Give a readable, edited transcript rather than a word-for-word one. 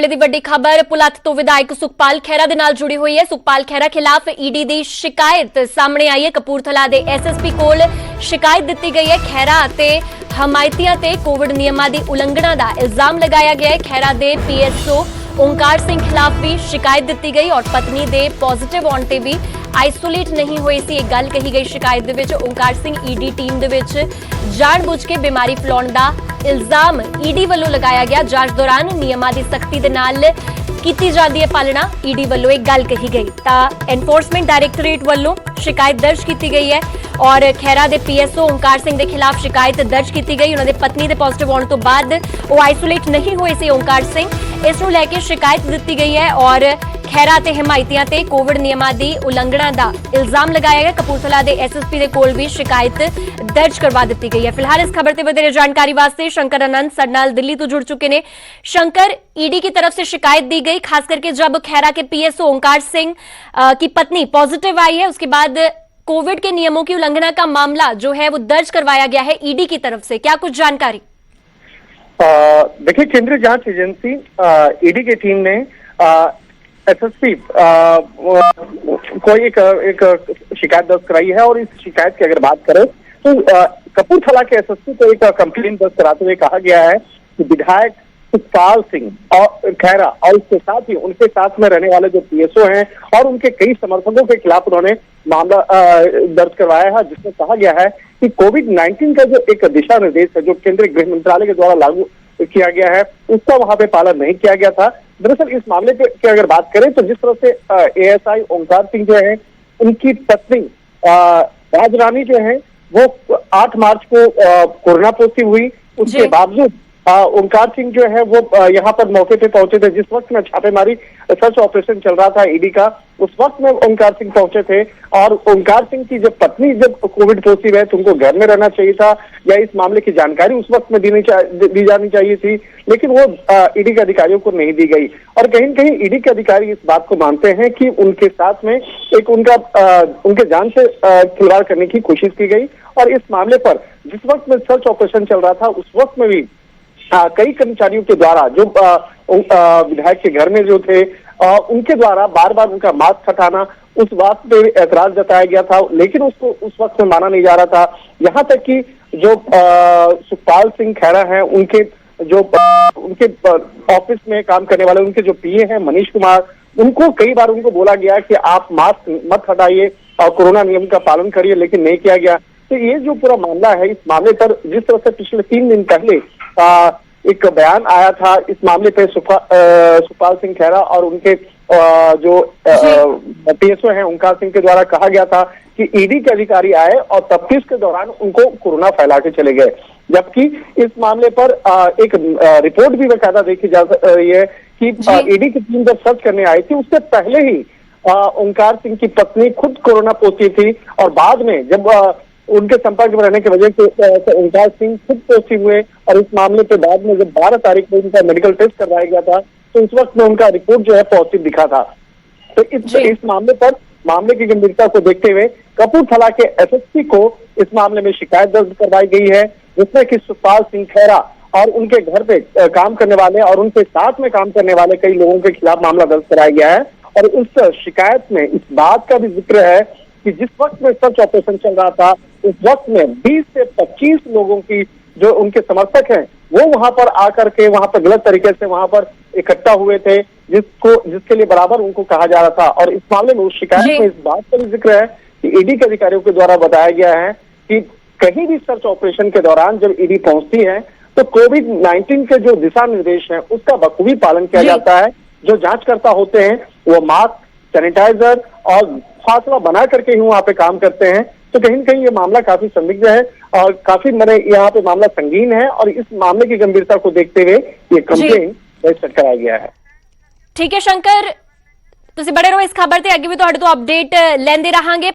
ਦੀ ਵੱਡੀ ਖਬਰ ਪੁਲੱਥ ਤੋਂ ਵਿਧਾਇਕ ਸੁਖਪਾਲ ਖਹਿਰਾ ਦੇ ਨਾਲ ਜੁੜੀ ਹੋਈ ਹੈ। ਸੁਖਪਾਲ ਖਹਿਰਾ ਖਿਲਾਫ ਈਡੀ ਦੀ ਸ਼ਿਕਾਇਤ ਸਾਹਮਣੇ ਆਈ ਹੈ। ਕਪੂਰਥਲਾ ਦੇ ਐਸਐਸਪੀ ਕੋਲ ਸ਼ਿਕਾਇਤ ਦਿੱਤੀ ਗਈ ਹੈ। ਖਹਿਰਾ ਅਤੇ ਹਮਾਇਤੀਆਂ ਤੇ ਕੋਵਿਡ ਨਿਯਮਾਂ ਦੀ ਉਲੰਘਣਾ ਦਾ ਇਲਜ਼ਾਮ ਲਗਾਇਆ ਗਿਆ ਹੈ। ਖਹਿਰਾ ਦੇ ਪੀਐਸਓ ओंकार सिंह खिलाफ भी शिकायत दी गई और पत्नी दे पॉजिटिव आउण ते भी आइसोलेट नहीं हुई सी। एक गल कही गई शिकायत दे विच ओंकार सिंह ईडी टीम दे विच जानबूझ के बीमारी फैलाउण दा इल्जाम ईडी वल्लों लगाया गया। जांच दौरान नियमां दी सख्ती दे नाल कीती जांदी है पालना, ईडी वल्लों एक गल कही गई तां एनफोर्समेंट डायरैक्टोरेट वल्लों शिकायत दर्ज की गई है और खैरा दे पीएसओ ओंकार सिंह के खिलाफ शिकायत दर्ज की गई। उन्होंने पत्नी के पॉजिटिव आने तो बाद वो आइसोलेट नहीं हुए सी ओंकार सिंह, इस नूं लैके शिकायत दी गई है और खैरा ते हिमायतियां ते कोविड नियमां दी उलंघना दा इल्जाम लगाया गया। कपूरथला दे एसएसपी दे कोल भी शिकायत दर्ज करवा दी गई है। फिलहाल इस खबर ते वधेरे जानकारी वास्ते शंकर आनंद साडे नाल दिल्ली तो जुड़ चुके ने। शंकर, ईडी की तरफ से शिकायत दी गई, खास करके जब खैरा के पीएसओ ओंकार सिंह की पत्नी पॉजिटिव आई है, उसके बाद कोविड के नियमों की उल्लंघना का मामला जो है वो दर्ज करवाया गया है ईडी की तरफ से, क्या कुछ जानकारी? देखिए, केंद्रीय जांच एजेंसी ईडी की टीम ने एसएसपी को एक शिकायत दर्ज कराई है और इस शिकायत की अगर बात करें तो कपूरथला के एसएसपी को एक कंप्लेन दर्ज कराते हुए कहा गया है कि विधायक सुखपाल सिंह और खैरा और उसके साथ ही उनके साथ में रहने वाले जो पीएसओ हैं और उनके कई समर्थकों के खिलाफ उन्होंने मामला दर्ज करवाया है, जिसमें कहा गया है कि कोविड-19 का जो एक दिशा निर्देश है जो केंद्रीय गृह मंत्रालय के द्वारा लागू किया गया है, उसका वहां पे पालन नहीं किया गया था। दरअसल इस मामले की अगर बात करें तो जिस तरह से एएसआई ओंकार सिंह जो है, उनकी पत्नी राजरानी जो है वो 8 मार्च को कोरोना पॉजिटिव हुई, उसके बावजूद ओंकार सिंह जो है वो यहाँ पर मौके पे पहुंचे थे। जिस वक्त में छापेमारी सर्च ऑपरेशन चल रहा था ईडी का, उस वक्त में ओंकार सिंह पहुंचे थे और ओंकार सिंह की जब पत्नी जब कोविड पॉजिटिव है तो उनको घर में रहना चाहिए था या इस मामले की जानकारी उस वक्त में दी जानी चाहिए थी, लेकिन वो ईडी के अधिकारियों को नहीं दी गई। और कहीं न कहीं ईडी के अधिकारी इस बात को मानते हैं कि उनके साथ में एक उनके जान से खिलवाड़ करने की कोशिश की गई और इस मामले पर जिस वक्त में सर्च ऑपरेशन चल रहा था उस वक्त में भी कई कर्मचारियों के द्वारा जो विधायक के घर में जो थे उनके द्वारा बार बार उनका मास्क हटाना, उस बात पे ऐतराज जताया गया था, लेकिन उसको उस वक्त में माना नहीं जा रहा था। यहाँ तक कि जो सुखपाल सिंह खैरा हैं, उनके ऑफिस में काम करने वाले उनके जो पीए हैं मनीष कुमार, उनको कई बार उनको बोला गया कि आप मास्क मत हटाइए और कोरोना नियम का पालन करिए, लेकिन नहीं किया गया। तो ये जो पूरा मामला है, इस मामले पर जिस तरह से पिछले 3 दिन पहले एक बयान आया था इस मामले पे सुखपाल सिंह खैरा और उनके जो पीएसओ हैं ओंकार सिंह के द्वारा कहा गया था कि ईडी के अधिकारी आए और तफ्तीश के दौरान उनको कोरोना फैला के चले गए, जबकि इस मामले पर एक रिपोर्ट भी बाकायदा देखी जा रही है कि ईडी की टीम जब सर्च करने आई थी उससे पहले ही ओंकार सिंह की पत्नी खुद कोरोना पॉजिटिव थी और बाद में जब उनके संपर्क में रहने की वजह से ओंकार सिंह खुद पॉजिटिव हुए और इस मामले के बाद में जब 12 तारीख को उनका मेडिकल टेस्ट करवाया गया था तो उस वक्त में उनका रिपोर्ट जो है पॉजिटिव दिखा था। तो इस मामले पर मामले की गंभीरता को देखते हुए कपूरथला के एसएसपी को इस मामले में शिकायत दर्ज करवाई गई है, जिसमें कि सुखपाल सिंह खैरा और उनके घर पे काम करने वाले और उनके साथ में काम करने वाले कई लोगों के खिलाफ मामला दर्ज कराया गया है। और उस शिकायत में इस बात का भी जिक्र है कि जिस वक्त में सर्च ऑपरेशन चल रहा था उस वक्त में 20 से 25 लोगों की जो उनके समर्थक हैं वो वहां पर आकर के वहां पर गलत तरीके से वहां पर इकट्ठा हुए थे, जिसके लिए बराबर उनको कहा जा रहा था। और इस मामले में उस शिकायत में इस बात का भी जिक्र है कि ईडी के अधिकारियों के द्वारा बताया गया है कि कहीं भी सर्च ऑपरेशन के दौरान जब ईडी पहुंचती है तो कोविड-19 के जो दिशा निर्देश है उसका बखूबी पालन किया जाता है। जो जांचकर्ता होते हैं वो मास्क, सैनिटाइजर और फासला बना करके ही वहां पे काम करते हैं। तो कहीं न कहीं ये मामला काफी संदिग्ध है और काफी यहाँ पे मामला संगीन है और इस मामले की गंभीरता को देखते हुए ये कंप्लेन रजिस्टर कराया गया है। ठीक है शंकर, ਤੁਸੀਂ ਬੜੇ ਰਹੋ ਇਸ ਖਬਰ ਤੇ, ਅੱਗੇ ਵੀ ਤੁਹਾਡੇ ਤੋਂ ਅਪਡੇਟ ਲੈਂਦੇ ਰਹਾਂਗੇ।